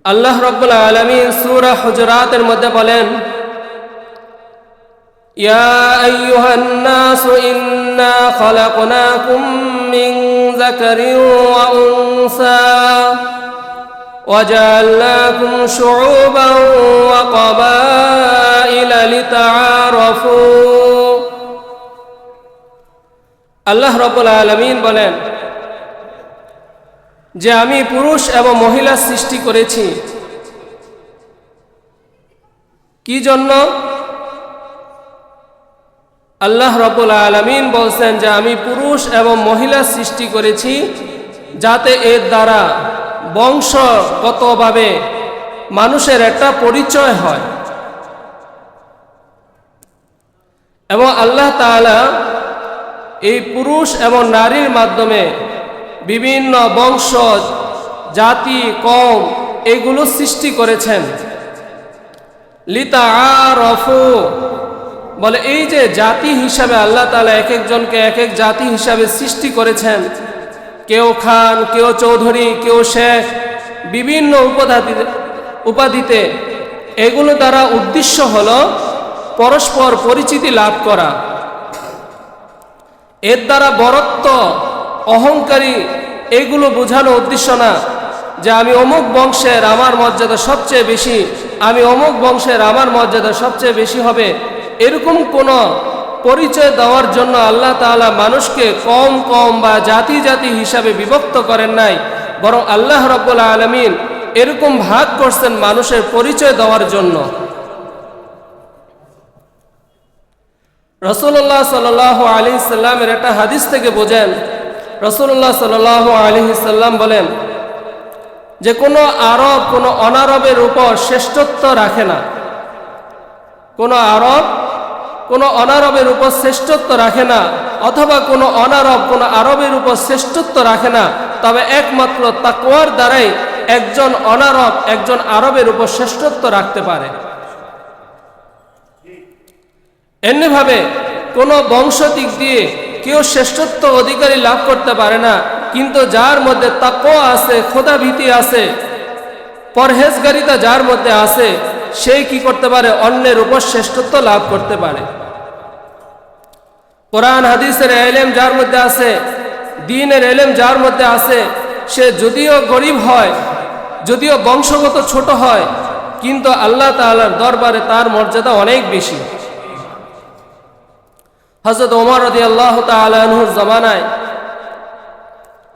আল্লাহ রাব্বুল আলামিন সূরা হুজুরাতের মধ্যে বলেন, ইয়া আইয়ুহান নাসু ইন্না খালাকনাকুম মিন যাকারিন ওয়া উনসা وجعلناكم شعوبا وقبائل لتعارفوا। আল্লাহ রাব্বুল আলামিন বলেন যে আমি পুরুষ এবং মহিলা সৃষ্টি করেছি। কি জন্য? আল্লাহ রাব্বুল আলামিন বলছেন যে আমি পুরুষ এবং মহিলা সৃষ্টি করেছি যাতে এর দ্বারা বংশগতভাবে মানুষের একটা পরিচয় হয়। এবং আল্লাহ তাআলা এই পুরুষ এবং নারীর মাধ্যমে বিভিন্ন বংশ, জাতি, কওম এগুলো সৃষ্টি করেছেন। লিতাআরাফু বলে এই যে জাতি হিসাবে আল্লাহ তাআলা এক একজনকে এক এক জাতি হিসাবে সৃষ্টি করেছেন। কেউ খান, কেউ চৌধুরী, কেউ শেখ, বিভিন্ন উপাধিতে এগুলো দ্বারা উদ্দেশ্য হলো পরস্পর পরিচিতি লাভ করা। এর দ্বারা বরত্ব, অহংকারী এগুলো বোঝানো উদ্দেশ্য না যে আমি অমুক বংশের, আমার মর্যাদা সবচেয়ে বেশি, আমি অমুক বংশের, আমার মর্যাদা সবচেয়ে বেশি হবে। এরকম কোনো পরিচয় দেওয়ার জন্য আল্লাহ তাআলা মানুষকে কম কম বা জাতি জাতি হিসাবে বিভক্ত করেন নাই, বরং আল্লাহ রাব্বুল আলামিন এরকম ভাগ করছেন মানুষের পরিচয় দেওয়ার জন্য। রাসূলুল্লাহ সাল্লাল্লাহু আলাইহি সাল্লামের একটা হাদিস থেকে বোঝেন, রাসূলুল্লাহ সাল্লাল্লাহু আলাইহি সাল্লাম বলেন যে কোনো আরব কোনো অনারবের উপর শ্রেষ্ঠত্ব রাখে না। কোনো আরব কোনো অনারবের উপর শ্রেষ্ঠত্ব রাখে না, অথবা কোনো অনারব কোনো আরবের উপর শ্রেষ্ঠত্ব রাখে না, তবে একমাত্র তাকওয়ার দ্বারাই একজন অনারব একজন আরবের উপর শ্রেষ্ঠত্ব রাখতে পারে। এমনিভাবে কোনো বংশ দিক দিয়ে কেউ শ্রেষ্ঠত্ব অধিকারী লাভ করতে পারে না, কিন্তু যার মধ্যে তাকওয়া আছে, খোদাভীতি আছে, পরহেজগারিতা যার মধ্যে আছে, সেই কি করতে পারে? অন্যের উপর শ্রেষ্ঠত্ব লাভ করতে পারে। কোরআন হাদিসের ইলম যার মধ্যে আছে, দ্বীনের ইলম যার মধ্যে আছে, সে যদিও গরিব হয়, যদিও বংশগত ছোট হয়, কিন্তু আল্লাহ তাআলার দরবারে তার মর্যাদা অনেক বেশি। হযরত ওমর রাদিয়াল্লাহু তাআলা আনহুর জামানায়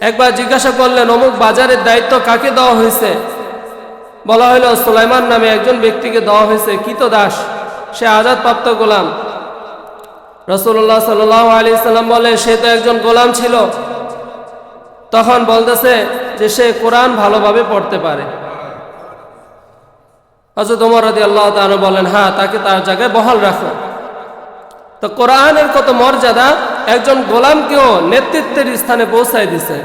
একবার জিজ্ঞাসা করলেন, অমুক বাজারের দায়িত্ব কাকে দেওয়া হয়েছে? বলা হলো সুলাইমান নামে একজন ব্যক্তিকে দেওয়া হয়েছে, কৃতদাস, সে আজাদপ্রাপ্ত গোলাম। রাসূলুল্লাহ সাল্লাল্লাহু আলাইহি সাল্লাম বলে সে তো একজন গোলাম ছিল। তখন বলতেছে যে সে কোরআন ভালোভাবে পড়তে পারে। হযরত ওমর রাদিয়াল্লাহু তাআলা বলেন, হ্যাঁ, তাকে তার জায়গায় বহাল রাখো। তো কোরআনের কত মর্যাদা একজন গোলামকেও নেতৃত্বের স্থানে পৌঁছায় দিছে।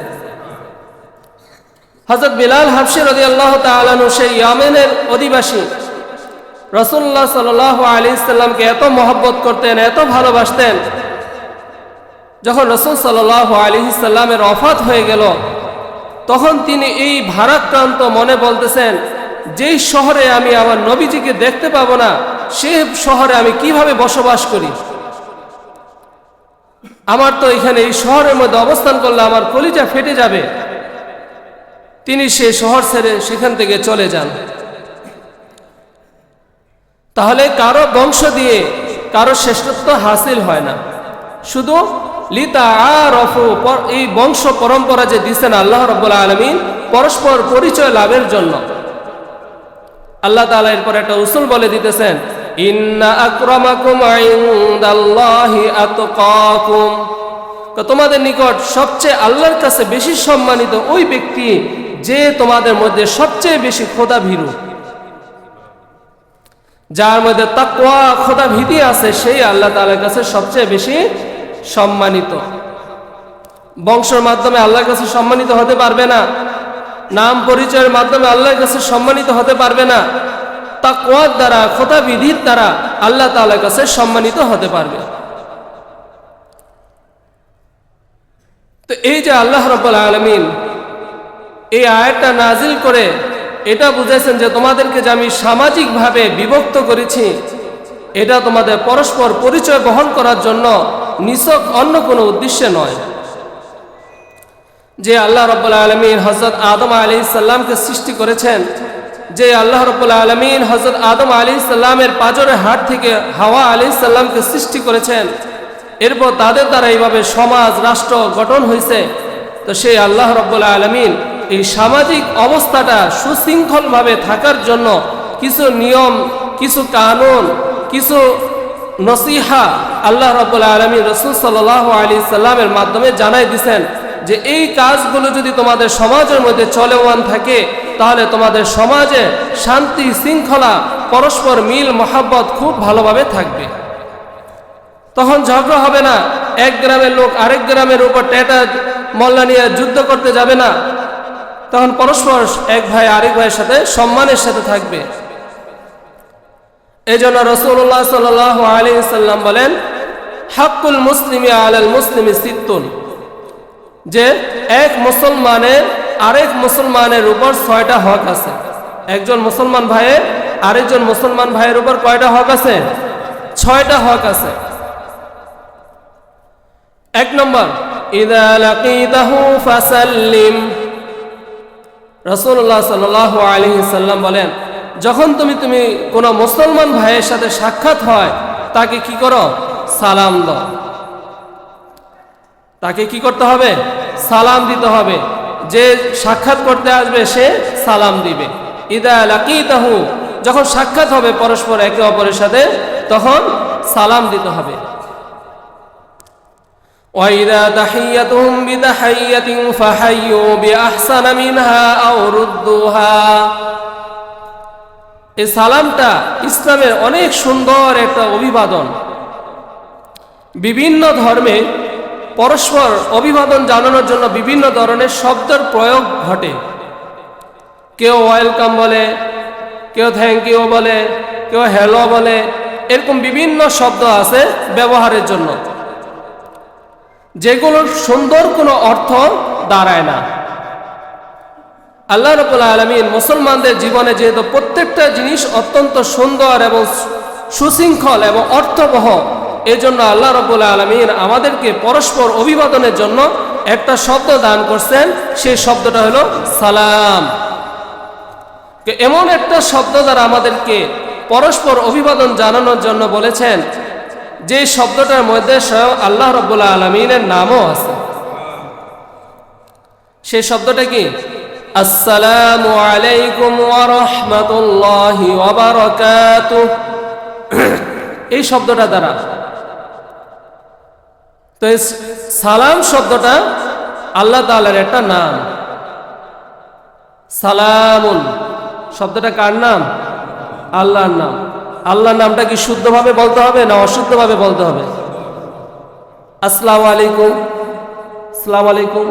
হযরত বিলাল হাবশী রাদিয়াল্লাহু তাআলা আনহু সেই ইয়েমেনের অধিবাসী, রাসূলুল্লাহ সাল্লাল্লাহু আলাইহি সাল্লামকে এত মহব্বত করতেন, এত ভালোবাসতেন। যখন রাসূল সাল্লাল্লাহু আলাইহি সাল্লামের ওফাত হয়ে গেল, তখন তিনি এই ভারাক্রান্ত মনে বলতেছেন, যেই শহরে আমি আমার নবীজিকে দেখতে পাবো না, সেই শহরে আমি কিভাবে বসবাস করি? আমার তো এখানে এই শহরের মধ্যে অবস্থান করলে আমার কলিজা ফেটে যাবে। তিনি সেই শহর ছেড়ে সেখান থেকে চলে যান। তাহলে কারো বংশ দিয়ে কারো শ্রেষ্ঠত্ব হাসিল হয় না, শুধু লিতাআরাফু, এই বংশ পরম্পরা যে দিয়েছেন আল্লাহ রাব্বুল আলামিন পরস্পর পরিচয় লাভের জন্য। আল্লাহ তাআলা এরপর একটা উসুল বলে দিতেছেন, ইন্না আকরামাকুম ইনদাল্লাহি আতকাকুম, তোমাদের নিকট সবচেয়ে আল্লাহর কাছে বেশি সম্মানিত ওই ব্যক্তি যে তোমাদের মধ্যে সবচেয়ে বেশি খোদাভীরু, যার মধ্যে তাকওয়া খোদাভীতি আছে, সেই আল্লাহ তাআলার কাছে সবচেয়ে বেশি সম্মানিত। বংশের মাধ্যমে আল্লাহর কাছে সম্মানিত হতে পারবে না, নাম পরিচয়ের মাধ্যমে আল্লাহর কাছে সম্মানিত হতে পারবে না, তাকওয়ার দ্বারা, খোদাবিধির দ্বারা আল্লাহ তাআলার কাছে সম্মানিত হতে পারবে। তো এই যে আল্লাহ রাব্বুল আলামিন এই আয়াতটা নাজিল করে এটা বুঝাইছেন যে তোমাদেরকে যে আমি সামাজিকভাবে বিভক্ত করেছি, এটা তোমাদের পরস্পর পরিচয় বহন করার জন্য, নিছক অন্য কোনো উদ্দেশ্যে নয়। যে আল্লাহ রাব্বুল আলামিন হযরত আদম আলাইহিস সালামকে সৃষ্টি করেছেন, যে আল্লাহ রাব্বুল আলামিন হযরত আদম আলাইহিস সালামের পাঁজরের হাড় থেকে হাওয়া আলাইহিস সালামকে সৃষ্টি করেছেন, এরপর তাদের দ্বারা এইভাবে সমাজ রাষ্ট্র গঠন হয়েছে। তো সেই আল্লাহ রাব্বুল আলামিন এই সামাজিক অবস্থাটা সুশৃঙ্খলভাবে থাকার জন্য কিছু নিয়ম, কিছু কানুন, কিছু নসিহা আল্লাহ রাব্বুল আলামিন রাসূল সাল্লাল্লাহু আলাইহি সাল্লামের মাধ্যমে জানাই দিয়েছেন যে এই কাজগুলো যদি তোমাদের সমাজের মধ্যে চলমান থাকে, তাহলে তোমাদের সমাজে শান্তি শৃঙ্খলা, পরস্পর মিল মহাব্বত খুব ভালোভাবে থাকবে। তখন ঝগড়া হবে না, এক গ্রামের লোক আরেক গ্রামের উপর টেটা মল্লা নিয়ে যুদ্ধ করতে যাবে না। তখন পরস্পর এক ভাই আরেক ভাইয়ের সাথে সম্মানের সাথে থাকবে। এই জন্য রাসূলুল্লাহ সাল্লাল্লাহু আলাইহি সাল্লাম বলেন, হাক্কুল মুসলিমি আলাল মুসলিমি সিত্তুন, যে এক মুসলমানের আরেক মুসলমানের উপর 6টা হক আছে। একজন মুসলমান ভাইয়ের আরেকজন মুসলমান ভাইয়ের উপর কয়টা হক আছে? 6টা হক আছে। 1 নম্বর, ইযা লাকিতাহু ফাসাল্লিম। রাসূলুল্লাহ সাল্লাল্লাহু আলাইহি সাল্লাম বলেন, যখন তুমি কোনো মুসলমান ভাইয়ের সাথে সাক্ষাৎ হয়, তাকে কি করো? সালাম দাও। তাকে কি করতে হবে? সালাম দিতে হবে। যে সাক্ষাৎ করতে আসবে সে সালাম দিবে। ইদা লাকিতাহু, যখন সাক্ষাৎ হবে পরস্পর একে অপরের সাথে, তখন সালাম দিতে হবে। ওয়াইদা তাহিয়াতুহুম বিতাহিয়াতিন ফাহাইয়ু বিআহসানা মিনহা আও রুদ্দুহা। এই সালামটা ইসলামের অনেক সুন্দর একটা অভিবাদন। বিভিন্ন ধর্মে পরস্পর অভিবাদন জানানোর জন্য বিভিন্ন ধরনের শব্দের প্রয়োগ ঘটে। কেউ ওয়েলকাম বলে, কেউ থ্যাংক ইউ বলে, কেউ হ্যালো বলে, এরকম বিভিন্ন শব্দ আছে ব্যবহারের জন্য, যেগুলোর সুন্দর কোনো অর্থ দাঁড়ায় না। আল্লাহ রাব্বুল আলামিন মুসলমানদের জীবনে যেহেতু প্রত্যেকটা জিনিস অত্যন্ত সুন্দর এবং সুশৃঙ্খল এবং অর্থবহ, এজন্য আল্লাহ রাব্বুল আলামিন আমাদেরকে পরস্পর অভিবাদনের জন্য একটা শব্দ দান করছেন। সেই শব্দটা হলো সালাম। এমন একটা শব্দ দ্বারা আমাদেরকে পরস্পর অভিবাদন জানানোর জন্য বলেছেন, যে শব্দটার মধ্যে স্বয়ং আল্লাহ রাব্বুল আলামিনের নামও আছে। সেই শব্দটা কি? আসসালামু আলাইকুম ওয়া রাহমাতুল্লাহি ওয়া বারাকাতুহু। এই শব্দটা দ্বারা, তো সালাম শব্দটা আল্লাহ তাআলার একটা নাম। সালামুন শব্দটা কার নাম? আল্লাহর নাম। আল্লাহর নামটা কি শুদ্ধভাবে বলতে হবে না অশুদ্ধভাবে বলতে হবে? আসসালামু আলাইকুম, আসসালামু আলাইকুম।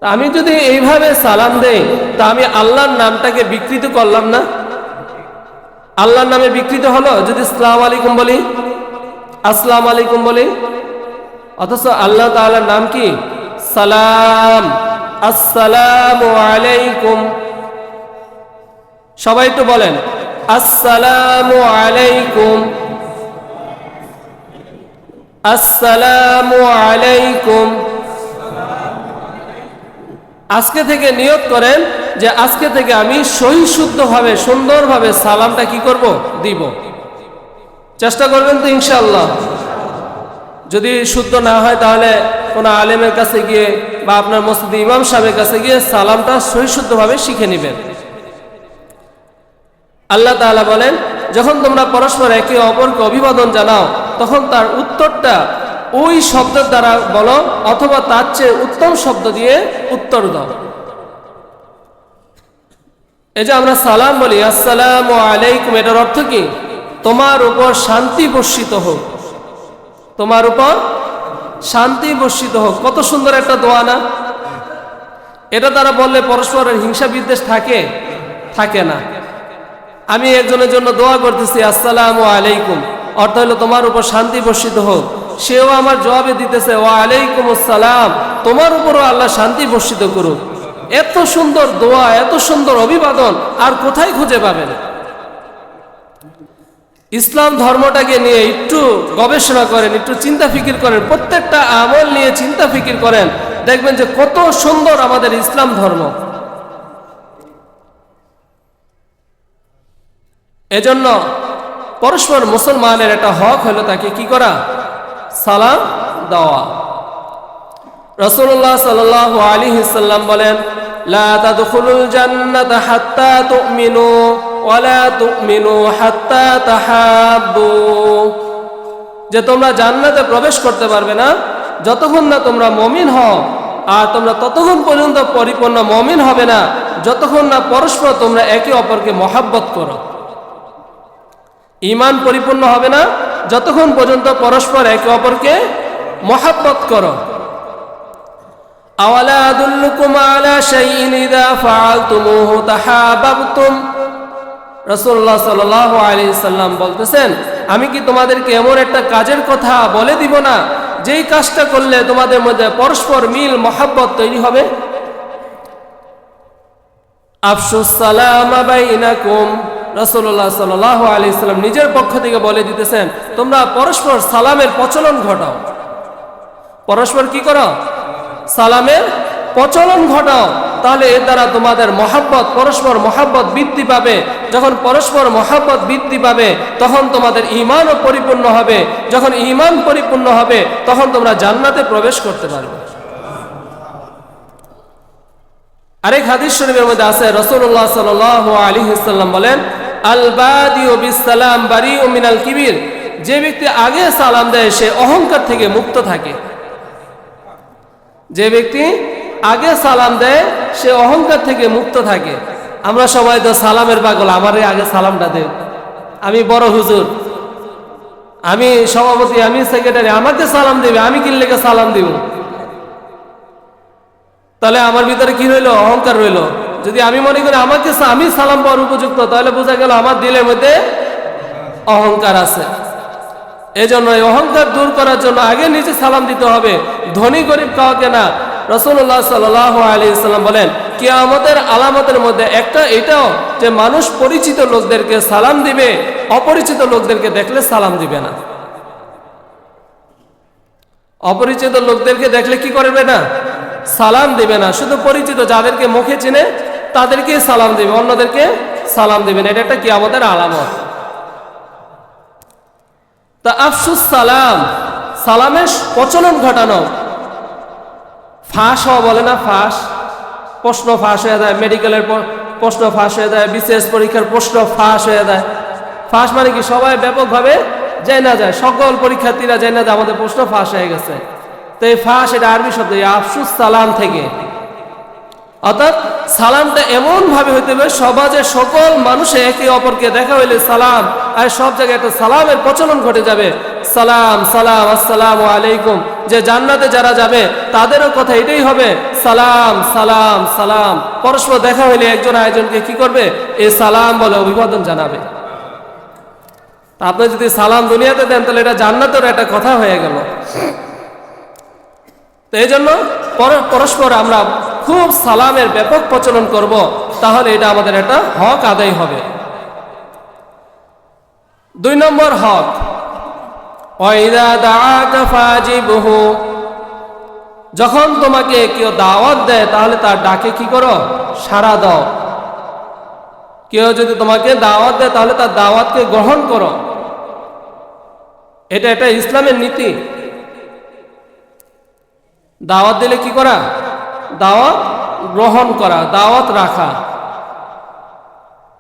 আমি যদি এইভাবে সালাম দেই, তা আমি আল্লাহর নামটাকে বিকৃত করলাম না? আল্লাহর নামে বিকৃত হলো যদি আসসালামু আলাইকুম বলি, আসসালামু আলাইকুম বলি। অথচ আল্লাহ তাআলার নাম কি? সালাম। আসসালামু আলাইকুম। সবাই একটু বলেন, আসসালামু আলাইকুম, আসসালামু আলাইকুম। আজকে থেকে নিয়ত করেন যে আজকে থেকে আমি সহি শুদ্ধভাবে সুন্দরভাবে সালামটা কি করব? দিব। চেষ্টা করবেন তো ইনশাআল্লাহ। যদি শুদ্ধ না হয় তাহলে কোনো আলেমের কাছে গিয়ে বা আপনার মসজিদে ইমাম সাহেবের কাছে গিয়ে সালামটা সহি শুদ্ধভাবে শিখে নেবেন। আল্লাহ তাআলা বলেন, যখন তোমরা পরস্পর একে অপরকে অভিবাদন জানাও, তখন তার উত্তরটা ওই শব্দের দ্বারা বলো, অথবা তার চেয়ে উত্তম শব্দ দিয়ে উত্তর দাও। এই যে আমরা সালাম বলি, আসসালামু আলাইকুম, এটার অর্থ কি? তোমার উপর শান্তি বর্ষিত হোক, তোমার উপর শান্তি বর্ষিত হোক। কত সুন্দর একটা দোয়া না? এটা দ্বারা বললে পরস্পরের হিংসা বিদ্বেষ থাকে না। আমি একজনের জন্য দোয়া করতেছি আসসালামু আলাইকুম, অর্থ হলো তোমার উপর শান্তি বর্ষিত হোক। সেও আমার জবাবে দিতেছে ওয়া আলাইকুম আসসালাম, তোমার উপরও আল্লাহ শান্তি বর্ষিত করুক। এত সুন্দর দোয়া, এত সুন্দর অভিবাদন আর কোথায় খুঁজে পাবেন? ইসলাম ধর্মটাকে নিয়ে একটু গবেষণা করেন, একটু চিন্তা ফিকির করেন, প্রত্যেকটা আমল নিয়ে চিন্তা ফিকির করেন, দেখবেন যে কত সুন্দর আমাদের ইসলাম ধর্ম। এজন্য পরস্পর মুসলমানের একটা হক হলো তাকে কি করা? সালাম দেওয়া। রাসূলুল্লাহ সাল্লাল্লাহু আলাইহি সাল্লাম বলেন, লা তাদখুলুল জান্নাতা হাত্তা তুমিনু ওয়া লা তুমিনু হাত্তা তাহাব্বু, যে তোমরা জান্নাতে প্রবেশ করতে পারবে না যতক্ষণ না তোমরা মুমিন হও, আর তোমরা ততক্ষণ পর্যন্ত পরিপূর্ণ মুমিন হবে না যতক্ষণ না পরস্পর তোমরা একে অপরকে মহব্বত করো। ঈমান পরিপূর্ণ হবে না যতক্ষণ পর্যন্ত পরস্পর একে অপরকে মহব্বত করো। আওয়ালা আদুল্লুকুম আলা শাইইন ইযা ফাআলতুমুহু তাহাব্বাবতুম, রাসূলুল্লাহ সাল্লাল্লাহু আলাইহি সাল্লাম বলতেছেন, আমি কি তোমাদেরকে এমন একটা কাজের কথা বলে দিব না যেই কাজটা করলে তোমাদের মধ্যে পরস্পর মিল মহব্বত তৈরি হবে? আফশুস সালামা বাইনাকুম, রাসূলুল্লাহ সাল্লাল্লাহু আলাইহি সাল্লাম নিজের পক্ষ থেকে বলে দিতেছেন, তোমরা পরস্পর সালামের প্রচলন ঘটাও। পরস্পর কি করো? সালামের প্রচলন ঘটাও। তাহলে এর দ্বারা তোমাদের মহব্বত, পরস্পর মহব্বত বৃদ্ধি পাবে। যখন পরস্পর মহব্বত বৃদ্ধি পাবে তখন তোমাদের ঈমানও পরিপূর্ণ হবে। যখন ঈমান পরিপূর্ণ হবে তখন তোমরা জান্নাতে প্রবেশ করতে পারবে। আরেক হাদিস শরীফের মধ্যে আছে, রাসূলুল্লাহ সাল্লাল্লাহু আলাইহি ওয়াসাল্লাম বলেন, আল বাদিউ বিস সালাম বারিউ মিনাল কিবির, যে ব্যক্তি আগে সালাম দেয় সে অহংকার থেকে মুক্ত থাকে। যে ব্যক্তি আগে সালাম দেয় সে অহংকার থেকে মুক্ত থাকে। আমরা সবাই তো সালামের পাগল, আমারে আগে সালামটা দেন, আমি বড় হুজুর, আমি সভাপতি, আমি সেক্রেটারি, আমাকে সালাম দেবে, আমি কি লেগে সালাম দিব? তাহলে আমার ভিতরে কি রইল? অহংকার রইল। যদি আমি মনে করি আমাকে আমি সালাম পাওয়ার উপযুক্ত, তাহলে বোঝা গেল আমার দিলের মধ্যে অহংকার আছে। এজন্য এই অহংকার দূর করার জন্য আগে নিজে সালাম দিতে হবে, ধনী গরিব কাউকে না। রাসূলুল্লাহ সাল্লাল্লাহু আলাইহি ওয়াসাল্লাম বলেন, কিয়ামতের আলামতের মধ্যে একটা এটাও যে মানুষ পরিচিত লোকদেরকে সালাম দিবে, অপরিচিত লোকদেরকে দেখলে সালাম দিবে না। অপরিচিত লোকদেরকে দেখলে কি করবে না? সালাম দিবে না। শুধু পরিচিত যাদেরকে মুখে চিনে তাদেরকে সালাম দিবে, অন্যদেরকে সালাম দিবে না। এটা একটা কিয়ামতের আলামত। তা আফসুস সালাম, সালামের প্রচলন ঘটানো। ফাঁস হওয়া বলে না, ফাঁস, প্রশ্ন ফাঁস হয়ে যায়, মেডিকেলের প্রশ্ন ফাঁস হয়ে যায়, বিসিএস পরীক্ষার প্রশ্ন ফাঁস হয়ে যায়। ফাঁস মানে কি? সবাই ব্যাপকভাবে যায় না যায়, সকল পরীক্ষার্থীরা যায় না যায় আমাদের প্রশ্ন ফাঁস হয়ে গেছে। তো এই ফাঁস, এটা আরবি শব্দ, আফসুস সালাম থেকে। অর্থাৎ সালামটা এমন ভাবে হইতে হবে সমাজে সকল মানুষে একে অপরকে দেখা হইলে সালাম, আর সব জায়গায় একটা সালামের প্রচলন ঘটে যাবে। সালাম সালাম, আসসালামু আলাইকুম। যে জান্নাতে যারা যাবে তাদেরও কথা এটাই হবে, সালাম সালাম সালাম। পরস্পর দেখা হইলে একজন আরেকজনকে কি করবে? এই সালাম বলে অভিবাদন জানাবে। আপনি যদি সালাম দুনিয়াতে দেন তাহলে এটা জান্নাতের একটা কথা হয়ে গেল। তো এই জন্য পরস্পর আমরা খুব সালামের ব্যাপক প্রচলন করব, তাহলে এটা আমাদের একটা হক আদায় হবে। 2 নম্বর হক, ওয়াইদা দাআকা ফাজিবহু, যখন তোমাকে কেউ দাওয়াত দেয় তাহলে তার ডাকে কি করো? সাড়া দাও। কেউ যদি তোমাকে দাওয়াত দেয় তাহলে তার দাওয়াতকে গ্রহণ করো। এটা একটা ইসলামের নীতি। দাওয়াত দিলে কি করা? দাওয়াত গ্রহণ করা, দাওয়াত রাখা।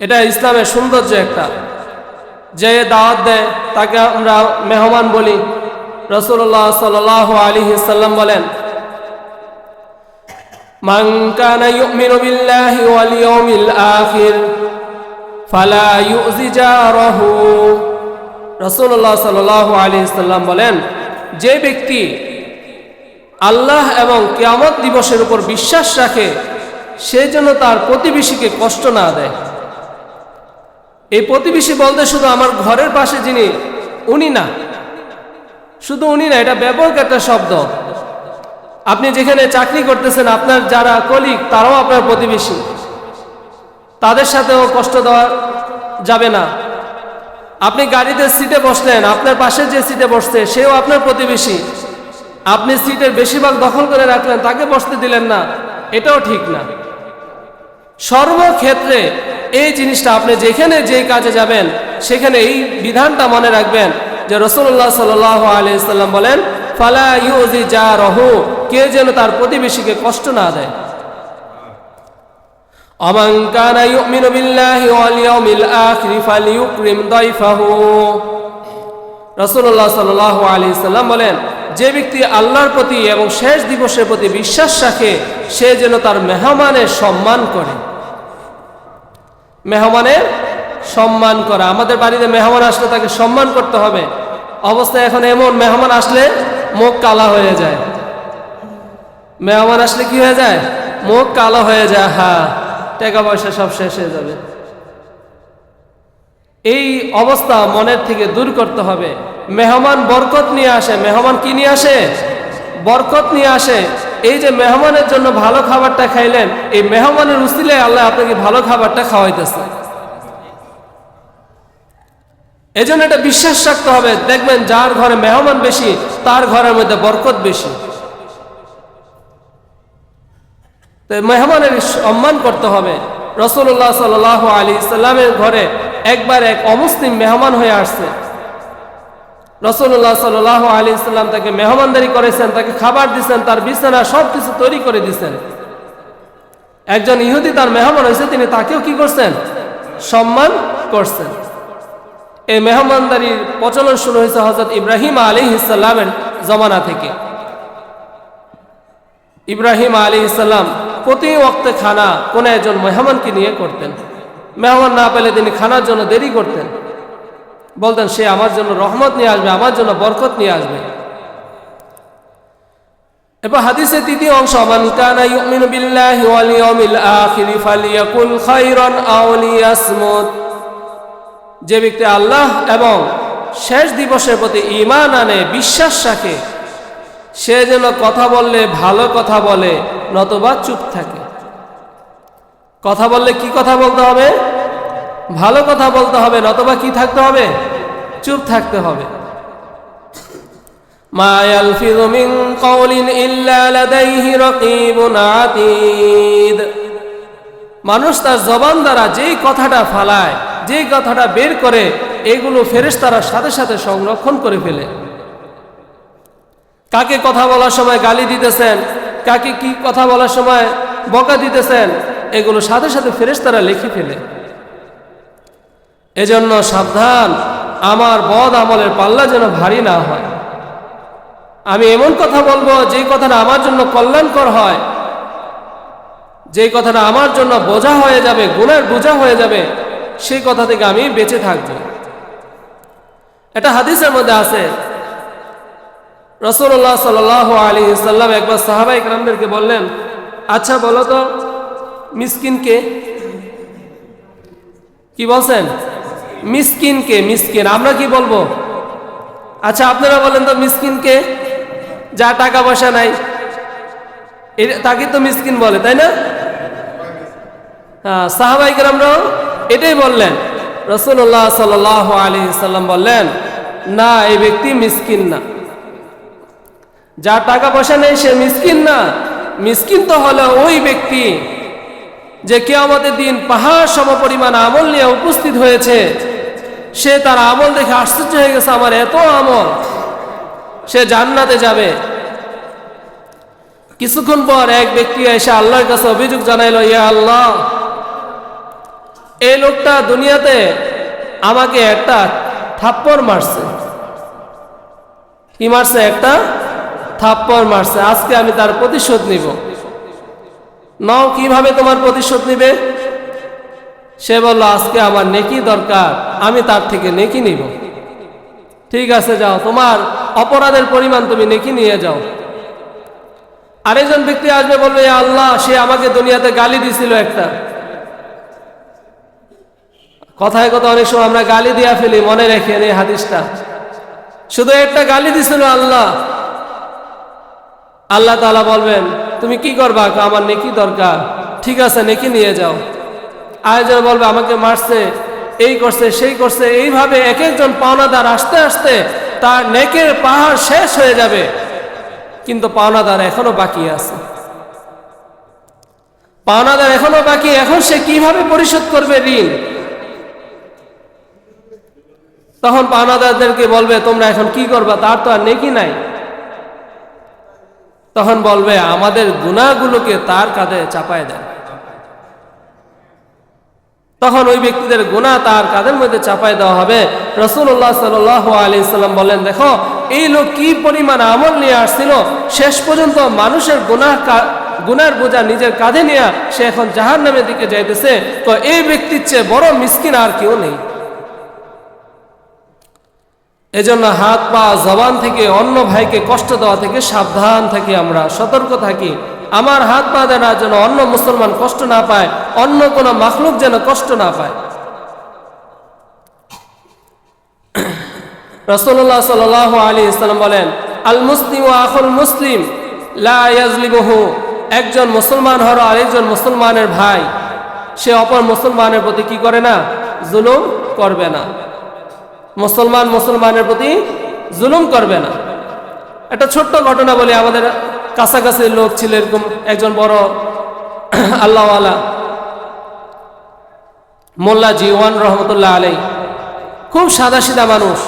এটা ইসলামের সৌন্দর্য একটা। যে দাওয়াত দেয় তাকে আমরা মেহমান বলি। রাসূলুল্লাহ সাল্লাল্লাহু আলাইহি ওয়াসাল্লাম বলেন, মান কানা ইউমিনু বিল্লাহি ওয়াল ইয়াউমিল আখির ফালা ইউজি জারাহু। রাসূলুল্লাহ সাল্লাল্লাহু আলাইহি ওয়াসাল্লাম বলেন, যে ব্যক্তি আল্লাহ এবং কিয়ামত দিবসের উপর বিশ্বাস রাখে সে যেন তার প্রতিবেশীকে কষ্ট না দেয়। এই প্রতিবেশী বলতে শুধু আমার ঘরের পাশে যিনি, উনি না, শুধু উনি না, এটা ব্যাপক একটা শব্দ। আপনি যেখানে চাকরি করতেছেন, আপনার যারা কলিগ তারাও আপনার প্রতিবেশী, তাদের সাথেও কষ্ট দেওয়া যাবে না। আপনি গাড়িতে সিটে বসলেন, আপনার পাশে যে সিটে বসছে সেও আপনার প্রতিবেশী, আপনি সিটের বেশিরভাগ দখল করে রাখলেন, তাকে বসতে দিলেন না, এটাও ঠিক না। সর্বক্ষেত্রে এই জিনিসটা, আপনি যেখানে যেই কাজে যাবেন সেখানে এই বিধানটা মনে রাখবেন যে রাসূলুল্লাহ সাল্লাল্লাহু আলাইহি সাল্লাম বলেন, ফালা ইউজি জারহু, কেউ যেন তার প্রতিবেশীকে কষ্ট না দেয়। আমান কানা ইউমিনু বিল্লাহি ওয়াল ইয়াউমিল আখির ফালইউকরিম দাইফাহু। রাসূলুল্লাহ সাল্লাল্লাহু আলাইহি সাল্লাম বলেন, যে ব্যক্তি আল্লাহর প্রতি এবং শেষ দিবসের প্রতি বিশ্বাস রাখে সে যেন তার মেহমানের সম্মান করে। মেহমানের সম্মান করা, আমাদের বাড়িতে মেহমান আসলে তাকে সম্মান করতে হবে। অবস্থা এখন এমন, মেহমান আসলে মুখ কালা হয়ে যায়। মেহমান আসলে কি হয়ে যায়? মুখ কালো হয়ে যায়, হ্যাঁ টাকা পয়সা সব শেষ হয়ে যাবে। এই অবস্থা মনের থেকে দূর করতে হবে। মেহমান বরকত নিয়ে আসে। মেহমান কি নিয়ে আসে? বরকত নিয়ে আসে। এই যে মেহমানের জন্য ভালো খাবারটা খাইলেন, এই মেহমানের উসিলায় আল্লাহ আপনাকে ভালো খাবারটা খাওয়াইতেছে। এই জন্য এটা বিশ্বাস রাখতে হবে। দেখবেন যার ঘরে মেহমান বেশি তার ঘরের মধ্যে বরকত বেশি। তো মেহমানের সম্মান করতে হবে। রাসূলুল্লাহ সাল্লাল্লাহু আলাইহি সাল্লামের ঘরে একবার এক অমুসলিম মেহমান হয়ে আসছে। রাসূলুল্লাহ সাল্লাল্লাহু আলাইহি সাল্লাম তাকে মেহমানদারি করেছেন, তাকে খাবার দিয়েছেন, তার বিছানা সব কিছু তৈরি করে দিয়েছেন। একজন ইহুদি তার মেহমান হয়েছে, তিনি তাকেও কি করছেন? সম্মান করছেন। এই মেহমানদারির প্রচলন শুরু হয়েছে হযরত ইব্রাহিম আলাইহিস সালামের জমানা থেকে। ইব্রাহিম আলাইহিস সালাম প্রতি ওয়াক্তে খানা কোন একজন মেহমানকে নিয়ে করতেন। মেহমান না পেলে তিনি খানার জন্য দেরি করতেন, বলতেন সে আমার জন্য রহমত নিয়ে আসবে, আমার জন্য বরকত নিয়ে আসবে। এবার হাদিসের তৃতীয় অংশ, মান কানা ইউমিনু বিল্লাহি ওয়াল ইয়াউমিল আখির ফালিয়াকুল খায়রান আও লিয়াসমুত। যে ব্যক্তি আল্লাহ এবং শেষ দিবসের প্রতি ঈমান আনে, বিশ্বাস রাখে, সে যেন কথা বললে ভালো কথা বলে, নতবা চুপ থাকে। কথা বললে কি কথা বলতে হবে? ভালো কথা বলতে হবে, নতবা কি থাকতে হবে? চুপ থাকতে হবে। মা ইয়ালফিযু মিন কাওলিন ইল্লা লাদাইহি রাকীবুন আতীদ। মানুষ তার জবান দ্বারা যেই কথাটা ফালায়, যেই কথাটা বের করে, এগুলো ফেরেশতারা সাথে সাথে সংরক্ষণ করে ফেলে। কাকে কথা বলার সময় গালি দিতেছেন, কাকে কি কথা বলার সময় বকা দিতেছেন, এগুলো সাথে সাথে ফেরেশতারা লিখে ফেলে। এজন্য সাবধান, আমার বদ আমলের পাল্লা যেন ভারী না হয়। আমি এমন কথা বলবো যে কথাটা আমার জন্য কল্যাণকর হয়, যে কথাটা আমার জন্য বোঝা হয়ে যাবে, গুনার বোঝা হয়ে যাবে, সেই কথা থেকে আমি বেঁচে থাকব। এটা হাদিসের মধ্যে আছে। রাসূলুল্লাহ সাল্লাল্লাহু আলাইহি সাল্লাম একবার সাহাবায়ে কেরামদেরকে বললেন, আচ্ছা বলো তো মিসকিন কে? কি বলছেন? মিসকিন কে? মিসকিন আমরা কি বলবো? আচ্ছা আপনারা বলেন তো মিসকিন কে? যা টাকা পয়সা নাই তাকে তো মিসকিন বলে, তাই না? হ্যাঁ, সাহাবায়ে কেরামরাও এটাই বললেন। রাসূলুল্লাহ সাল্লাল্লাহু আলাইহি সাল্লাম বললেন, না, এই ব্যক্তি মিসকিন না। যার টাকা পয়সা নেই সে মিসকিন না। মিসকিন তো হলো ওই ব্যক্তি যে কিয়ামতের দিন পাহাড় সমপরিমাণ আমল নিয়ে উপস্থিত হয়েছে। সে তার আমল দেখে আশ্চর্য হয়ে গেছে, আমার এত আমল। সে জান্নাতে যাবে। কিছুক্ষণ পর এক ব্যক্তি এসে আল্লাহর কাছে অভিযোগ জানাইল, ইয়া আল্লাহ, এই লোকটা দুনিয়াতে আমাকে একটা থাপ্পড় মারছে। কি মারছে? একটা থাপ্পড় মারছে। আজকে আমি তার প্রতিশোধ নিব। নাও, কিভাবে তোমার প্রতিশোধ নিবে? সে বলল, আজকে আমার নেকি দরকার, আমি তার থেকে নেকি নিব। ঠিক আছে, যাও, তোমার অপরাধের পরিমাণ তুমি নেকি নিয়ে যাও। আরেকজন ব্যক্তি আসবে, বলবে, ইয়া আল্লাহ, সে আমাকে দুনিয়াতে গালি দিছিল একটা। কথায় কথা অনেক সময় আমরা গালি দিয়া ফেলি, মনে রেখেন এই হাদিসটা। শুধু একটা গালি দিছিল আল্লাহ, আল্লাহ তাআলা বলবেন তুমি কি করবা? আমার নেকি দরকার, ঠিক আছে নেকি নিয়ে যাও। আরেকজন বলবে আমাকে মারছে, এই করছে সেই করছে। এইভাবে এক একজন পাওনাদার আসতে আসতে তার নেকের পাহাড় শেষ হয়ে যাবে, কিন্তু পাওনাদার এখনো বাকি আছে। পাওনাদার এখনো বাকি। এখন সে কিভাবে পরিশোধ করবে ঋণ? তখন পাওনাদারদেরকে বলবে তোমরা এখন কি করবা? তার তো আর নেকি নাই। তখন বলবে আমাদের গুনাহগুলোকে তার কাঁধে চাপায় দেন। তখন ওই ব্যক্তিদের গুনাহ তার কাঁধের মধ্যে চাপায় দেওয়া হবে। রাসূলুল্লাহ সাল্লাল্লাহু আলাইহি সাল্লাম বলেন, দেখো এই লোক কি পরিমাণ আমল নিয়ে আসছিল, শেষ পর্যন্ত মানুষের গুনাহের বোঝা নিজের কাঁধে নিয়ে সে এখন জাহান্নামের দিকে যাইতেছে। তো এই ব্যক্তির চেয়ে বড় মিসকিন আর কেউ নেই। এজন্য হাত পা জবান থেকে অন্য ভাইকে কষ্ট দেওয়া থেকে সাবধান থাকি, আমরা সতর্ক থাকি। আমার হাত পা দেওয়া যেন অন্য মুসলমান কষ্ট না পায়, অন্য কোনো মাখলুক যেন কষ্ট না পায়। রাসূলুল্লাহ সাল্লাল্লাহু আলাইহি ওয়াসাল্লাম বলেন, আল মুসলিমু আখুল মুসলিম লা ইয়াজলিমুহু। একজন মুসলমান হলো আরেকজন মুসলমানের ভাই, সে অপর মুসলমানের প্রতি কি করে না? জুলুম করবে না। মুসলমান মুসলমানের প্রতি জুলুম করবে না। একটা ছোট্ট ঘটনা বলি। আমাদের কাছাকাছি লোক ছিল এরকম একজন বড় আল্লাহওয়ালা মোল্লা জিওয়ান রহমতুল্লাহ আলাই, খুব সাদাসিধা মানুষ।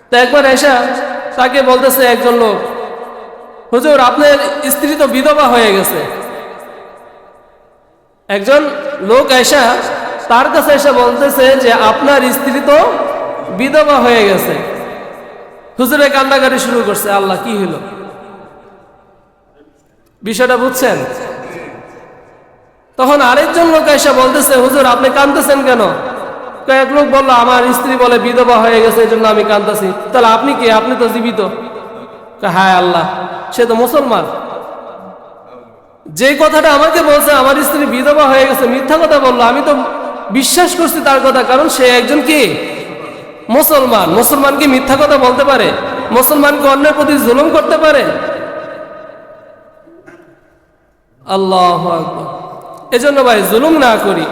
তো একবার এসে তাকে বলতেছে একজন লোক, হুজুর আপনার স্ত্রী তো বিধবা হয়ে গেছে। একজন লোক এসে তার কাছে এসে বলতেছে যে আপনার স্ত্রী তো বিধবা হয়ে গেছে। হুজুরে কান্নাকাটি শুরু করছে, আল্লাহ কি হলো? বিষয়টা বুঝছেন? তখন আরেকজন লোক এসে বলতেছে, হুজুর আপনি কাঁদতেছেন কেন? এক লোক বললো আমার স্ত্রী বলে বিধবা হয়ে গেছে, এই জন্য আমি কাঁদতেছি। তাহলে আপনি কি? আপনি তো জীবিত। হায় আল্লাহ, সে তো মুসলমান। যে কথাটা আমাকে বলছে আমার স্ত্রী বিধবা হয়ে গেছে, মিথ্যা কথা বললো। আমি তো বিশ্বাস করছি তার কথা, কারণ সে একজন কি? মুসলমান। মুসলমান কি মিথ্যা কথা বলতে পারে? মুসলমানকে অন্যের প্রতি জুলুম করতে পারে? আল্লাহু আকবার। এজন্য ভাই জুলুম না করি।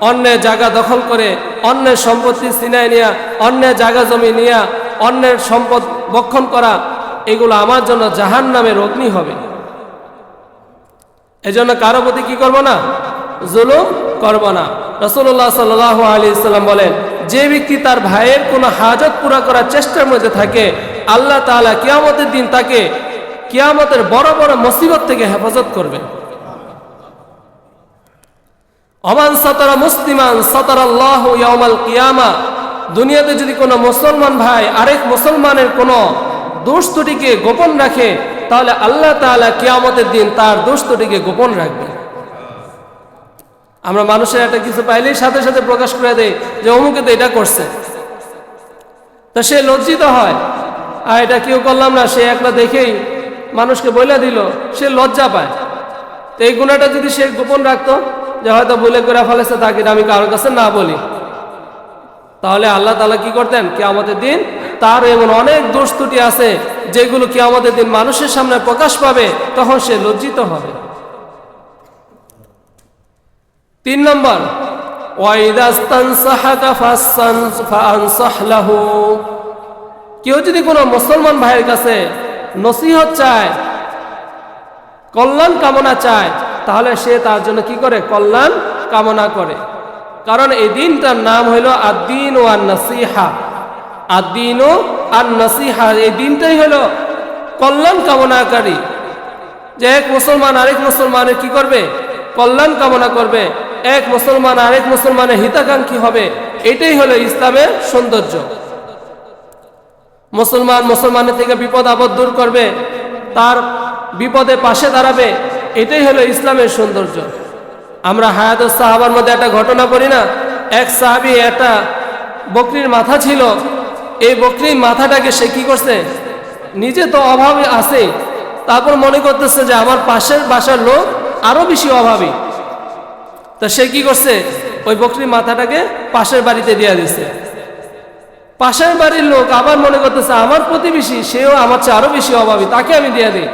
অন্যের জায়গা দখল করে, অন্যের সম্পত্তি ছিনায় নিয়া, অন্যের জায়গা জমি নিয়া, অন্যের সম্পদ ভক্ষণ করা, এগুলো আমার জন্য জাহান্নামের অগ্নি হবে। এজন্য কারো প্রতি কি করব না? জুলুম করব না। রাসূলুল্লাহ সাল্লাল্লাহু আলাইহি সাল্লাম বলেন, যে ব্যক্তি তার ভাইয়ের কোনো হাজত পুরা করার চেষ্টার মধ্যে থাকে, আল্লাহ তাআলা কিয়ামতের দিন তাকে কিয়ামতের বড় বড় মুসিবত থেকে হেফাজত করবেন। ওমান সাতারা মুসলিমান সাতারাল্লাহু ইয়াউমাল কিয়ামা। দুনিয়াতে যদি কোনো মুসলমান ভাই আরেক মুসলমানের কোনো দোষ ত্রুটিকে গোপন রাখে, তাহলে আল্লাহ তাআলা কিয়ামতের দিন তার দোষ ত্রুটিকে গোপন রাখবে। আমরা মানুষের একটা কিছু পাইলেই সাথে সাথে প্রকাশ করে দেয় যে অমুকে তো এটা করছে, তা সে লজ্জিত হয়। আর এটা কেউ করলাম না, সে একটা দেখেই মানুষকে বলে দিল, সে লজ্জা পায়। তো এই গুণাটা যদি সে গোপন রাখতো, যে হয়তো বলে করে ফেলেছে তাকে আমি কারোর কাছে না বলি, তাহলে আল্লাহ তাআলা কি করতেন? কিয়ামতের দিন তার এমন অনেক দোষ ত্রুটি আছে যেগুলো কিয়ামতের দিন মানুষের সামনে প্রকাশ পাবে, তখন সে লজ্জিত হবে। 3 নম্বর, ওয়াইদাস্তানসাহাকা ফানসাহ লাহু। কেউ যদি কোনো মুসলমান ভাইয়ের কাছে নসিহত চায়, কল্যাণ কামনা চায়, তাহলে সে তার জন্য কি করে? কল্যাণ কামনা করে। কারণ এই দিনটার নাম হইল আদ-দীন ওয়ান নাসিহা। আদ-দীন ওয়ান নাসিহা, এই দিনটাই হলো কল্যাণ কামনাকারী। যে এক মুসলমান আরেক মুসলমানের কি করবে? কল্যাণ কামনা করবে। এক মুসলমান আরেক মুসলমানের হিতাকাঙ্ক্ষী হবে। এটাই হলো ইসলামের সৌন্দর্য। মুসলমান মুসলমানের থেকে বিপদ আপদ দূর করবে, তার বিপদে পাশে দাঁড়াবে, এটাই হলো ইসলামের সৌন্দর্য। আমরা হায়াতুস সাহাবার মধ্যে একটা ঘটনা পড়ি না? এক সাহাবী একটা বকরির মাথা ছিল, এই বকরির মাথাটাকে সে কি করছে? নিজে তো অভাবে আছে, তারপর মনে করতেছে যে আমার পাশের বাসার লোক আরো বেশি অভাবী। তা সে কি করছে? ওই বকরির মাথাটাকে পাশের বাড়িতে দিয়ে দিছে। পাশের বাড়ির লোক আবার মনে করতেছে আমার প্রতিবেশী, সেও আমার চেয়ে আরো বেশি অভাবী, তাকে আমি দিয়ে দিই।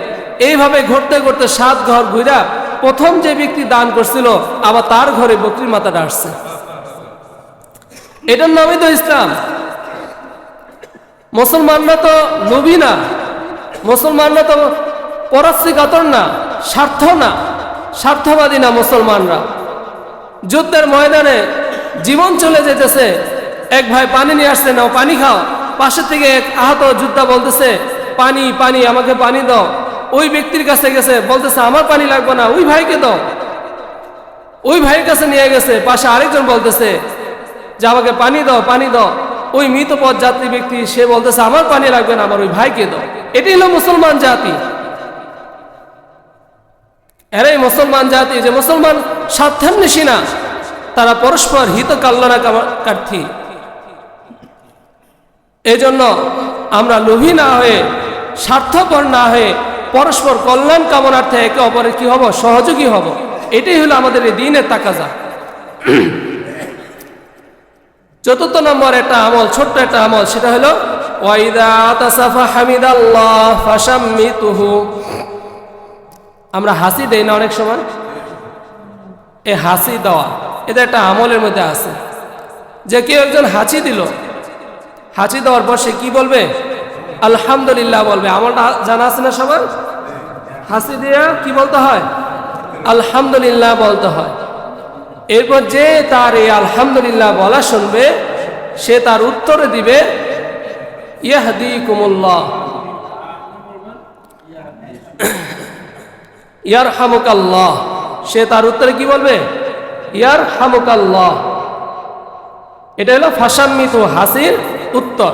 এইভাবে ঘুরতে ঘুরতে 7 ঘর ঘুরা প্রথম যে ব্যক্তি দান করছিল আবার তার ঘরে বকরির মাথাটা আসছে। এটার নামই তো ইসলাম। মুসলমানরা তো লোভী না, মুসলমানরা তো পরাশ্রী কাতর না, স্বার্থবাদী না। মুসলমানরা যুদ্ধের ময়দানে জীবন চলে যেতেছে, এক ভাই পানি নিয়ে আসছে, নাও পানি খাও। পাশে থেকে এক আহত যোদ্ধা বলতেছে পানি পানি, আমাকে পানি দাও। ওই ব্যক্তির কাছে গেছে, বলতেছে আমার পানি লাগবে না, ওই ভাইকে দাও। ওই ভাইয়ের কাছে নিয়ে গেছে, পাশে আরেকজন বলতেছে যে আমাকে পানি দাও পানি দাও। ওই মৃত পথ যাত্রী ব্যক্তি সে বলতেছে আমার পানি লাগবে না, আমার ওই ভাইকে দাও। এটাই হলো মুসলমান জাতি। এরাই মুসলমান জাতি, যে মুসলমান স্বার্থান্বেষী না, তারা পরস্পর হিত কামনাকাঙ্ক্ষী। এই জন্য আমরা লোভী না হয়ে, স্বার্থপর না হয়ে পরস্পর কল্যাণ কামনার্থে একে অপরের কি হব, সহযোগী হব। এটাই হলো আমাদের এই দ্বীনের তাকাজা। 4 নম্বর একটা আমল, ছোট্ট একটা আমল, সেটা হলো ওয়াইদা আতাসাফা হামিদাল্লাহ ফাশাম্মিতুহু। আমরা হাসি দেই না অনেক সময়, এই হাসি দেওয়া এটা একটা আমলের মধ্যে আছে। যে কেউ একজন হাসি দিল, হাসি দেওয়ার পর সে কি বলবে, আলহামদুলিল্লাহ বলবে। আমলটা জানা আছে না সবার? হাসি দিয়ে কি বলতে হয়, আলহামদুলিল্লাহ বলতে হয়। এরপর যে তার এই আলহামদুলিল্লাহ বলা শুনবে, সে তার উত্তরে দিবে ইয়াহদিকুমুল্লাহ, ইয়ারহামুকাল্লাহ। সে তার উত্তরে কি বলবে, ইয়ারহামুকাল্লাহ। এটা হলো ফাশাম্মিতু, হাসির উত্তর।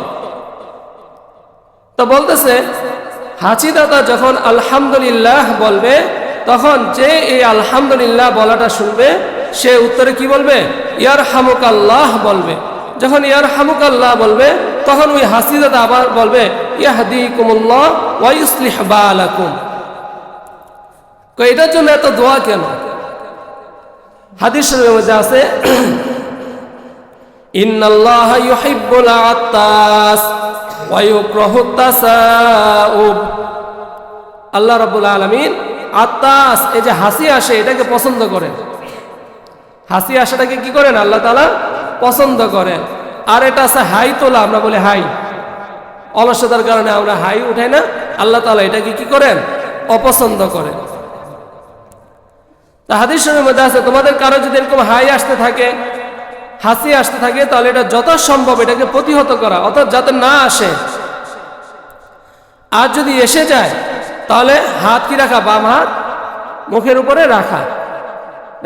তো বলতেছে হাসিদাতা যখন আলহামদুলিল্লাহ বলবে, তখন যে এই আলহামদুলিল্লাহ বলাটা শুনবে, সে উত্তরে কি বলবে, ইয়ারহামুকাল্লাহ বলবে। যখন ইয়ারহামুকাল্লাহ বলবে, তখন ওই হাসিদাতা আবার বলবে ইয়াহদিকুমুল্লাহ ওয়া ইউসলিহ বালাকুম। এটার জন্য এত দোয়া কেন? হাদিসের মধ্যে আছে ইন্নাল্লাহা ইউহিব্বুল আত্তাস ওয়া ইউকরাহুত তাসাউব। আল্লাহ রাব্বুল আলামিন আত্তাস, এই যে হাসি আসে, এটাকে পছন্দ করেন। হাসি আসাটাকে কি করেন, আল্লাহ তাআলা পছন্দ করেন। আর এটা আছে হাই তোলা, আমরা বলি হাই, অলসতার কারণে আমরা হাই উঠাই না, আল্লাহ তাআলা এটাকে কি করেন, অপছন্দ করেন। তা হাদিসের মধ্যে আছে তোমাদের কারো যদি এরকম হাই আসতে থাকে, হাসি আসতে থাকে, তাহলে এটা যথাসম্ভব এটাকে প্রতিহত করা, অর্থাৎ যাতে না আসে। আর যদি এসে যায় তাহলে হাত কি রাখা, বাম হাত মুখের উপরে রাখা,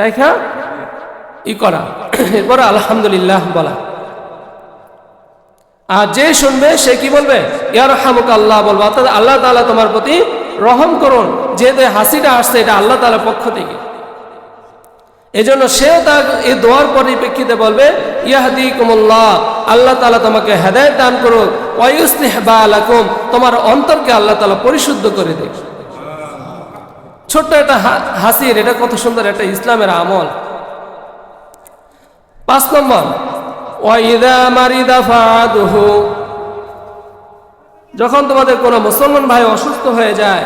রেখা ই করা, এরপর আলহামদুলিল্লাহ বলা। আর যে শুনবে সে কি বলবে, ইয়ারহামুকাল্লাহ বলবে, অর্থাৎ আল্লাহ তাআলা তোমার প্রতি রহম করুন। যেহেতু হাসিটা আসছে এটা আল্লাহ তাআলার পক্ষ থেকে, এজন্য সেও তার এই দোয়ার পরিপ্রেক্ষিতে বলবে ইয়াহদিকুমুল্লাহ, আল্লাহ তাআলা তোমাকে হেদায়েত দান করুন, ওয়া ইউসলিহ বালাকুম, তোমার অন্তরকে আল্লাহ তাআলা পরিশুদ্ধ করে দেয়। ছোট্ট একটা হাসির, এটা কত সুন্দর একটা ইসলামের আমল। 5 নম্বর ওয়াইদা মারিদা ফাদুহু। যখন তোমাদের কোনো মুসলমান ভাই অসুস্থ হয়ে যায়,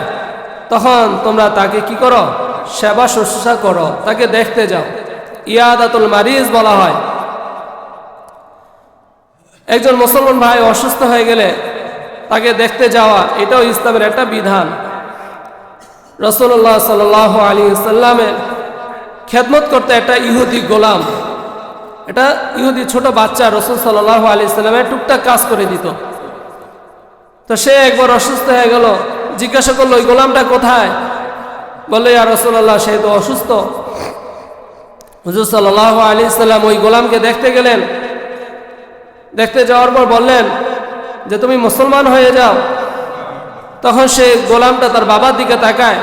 তখন তোমরা তাকে কি করো, সেবা শুশ্রূষা করো, তাকে দেখতে যাও। ইয়াদাতুল মারিজ বলা হয়। একজন মুসলমান ভাই অসুস্থ হয়ে গেলে তাকে দেখতে যাওয়া, এটাও ইসলামের একটা বিধান। রাসূলুল্লাহ সাল্লাল্লাহু আলাইহি ওয়াসাল্লামের খেদমত করতে একটা ইহুদি গোলাম, এটা ইহুদি ছোট বাচ্চা রাসূল সাল্লাল্লাহু আলাইহি ওয়াসাল্লামের টুকটাক কাজ করে দিত। তো সে একবার অসুস্থ হয়ে গেল, জিজ্ঞাসা করলো ওই গোলামটা কোথায়? বললো ইয়া রাসূলুল্লাহ, সে তো অসুস্থ। হুজুর সাল্লাল্লাহু আলাইহি ওয়াসাল্লাম ওই গোলামকে দেখতে গেলেন। দেখতে যাওয়ার পর বললেন যে তুমি মুসলমান হয়ে যাও। তখন সে গোলামটা তার বাবার দিকে তাকায়,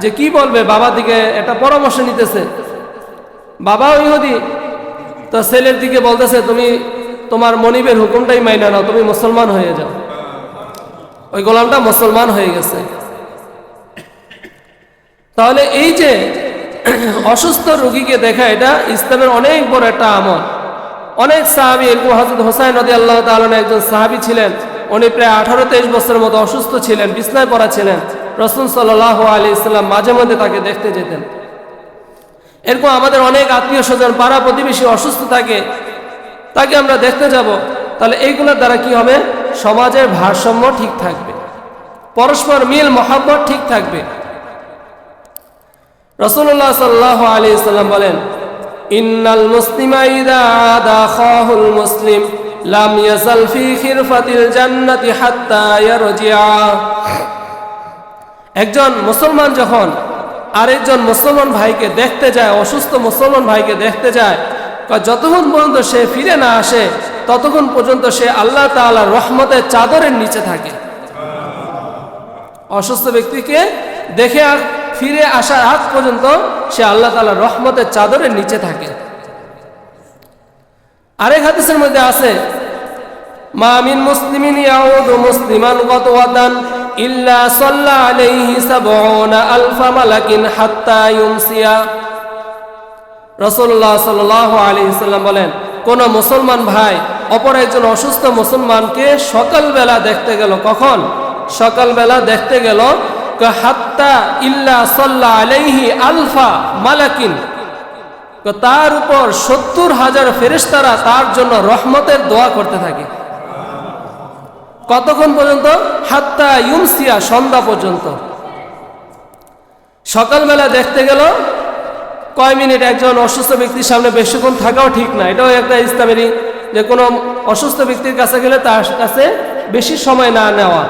যে কি বলবে, বাবার দিকে একটা পরামর্শ নিতেছে। বাবাও ইহুদি, তো ছেলের দিকে বলতেছে তুমি তোমার মনিবের হুকুমটাই মাইনা নাও, তুমি মুসলমান হয়ে যাও। ওই গোলামটা মুসলমান হয়ে গেছে। তাহলে এই যে অসুস্থ রোগীকে দেখা, এটা ইসলামের অনেক বড় একটা আমল। অনেক সাহাবী, এরকম হযরত হুসাইন রাদিয়াল্লাহু তাআলা আনহু একজন সাহাবী ছিলেন। উনি প্রায় 18-23 বছরের মতো অসুস্থ ছিলেন, বিছনায় পড়া ছিলেন। রাসূল সাল্লাল্লাহু আলাইহি ওয়াসাল্লাম মাঝে মধ্যে তাকে দেখতে যেতেন। এরকম আমাদের অনেক আত্মীয় স্বজন, পাড়া প্রতিবেশী অসুস্থ থাকে, তাকে আমরা দেখতে যাব। তাহলে এইগুলোর দ্বারা কি হবে? সমাজের ভারসাম্য ঠিক থাকবে, পরস্পর মিল মহব্বত ঠিক থাকবে। রাসূলুল্লাহ সাল্লাল্লাহু আলাইহি ওয়াসাল্লাম বলেন, ইন্নাল মুসলিমা ইযা আদা আখাহুল মুসলিম লাম ইয়াজাল ফি খিরফাতিল জান্নাতি হাত্তা ইয়ারজিআ। একজন মুসলমান যখন আরেকজন মুসলমান ভাইকে দেখতে যায়, অসুস্থ মুসলমান ভাইকে দেখতে যায়, যতক্ষণ পর্যন্ত সে ফিরে না আসে ততক্ষণ পর্যন্ত সে আল্লাহ তাআলার রহমতের চাদরের নিচে থাকে। অসুস্থ ব্যক্তিকে দেখে ফিরে আসার আগ পর্যন্ত সে আল্লাহ তাআলার রহমতের চাদরের নিচে থাকে। আরেক হাদিসের মধ্যে আছে, মা মিন মুসলিমিন ইয়াউদু মুসলিমান গাতওয়াতান ইল্লা সাল্লা আলাইহি ৭০,০০০ মালাকিন হাত্তা ইউমসিয়া। রাসূলুল্লাহ সাল্লাল্লাহু আলাইহি ওয়াসাল্লাম বলেন, কোন মুসলমান ভাই অপর একজন অসুস্থ মুসলমানকে সকালবেলা দেখতে গেল। কখন? সকালবেলা দেখতে গেল। হাত্তা ইল্লা সাল্লা আলাইহি আলফা মালাকিন, তার উপর ৭০,০০০ ফেরেশতারা তার জন্য রহমতের দোয়া করতে থাকে। কতক্ষণ পর্যন্ত? হাত্তা ইউমসিয়া, সন্ধ্যা পর্যন্ত। সকালবেলা দেখতে গেল, কয় মিনিট একজন অসুস্থ ব্যক্তির সামনে বেশিক্ষণ থাকাও ঠিক না। এটাও একটা ইসলামেরই, যে কোনো অসুস্থ ব্যক্তির কাছে গেলে তার কাছে বেশি সময় না নেওয়া,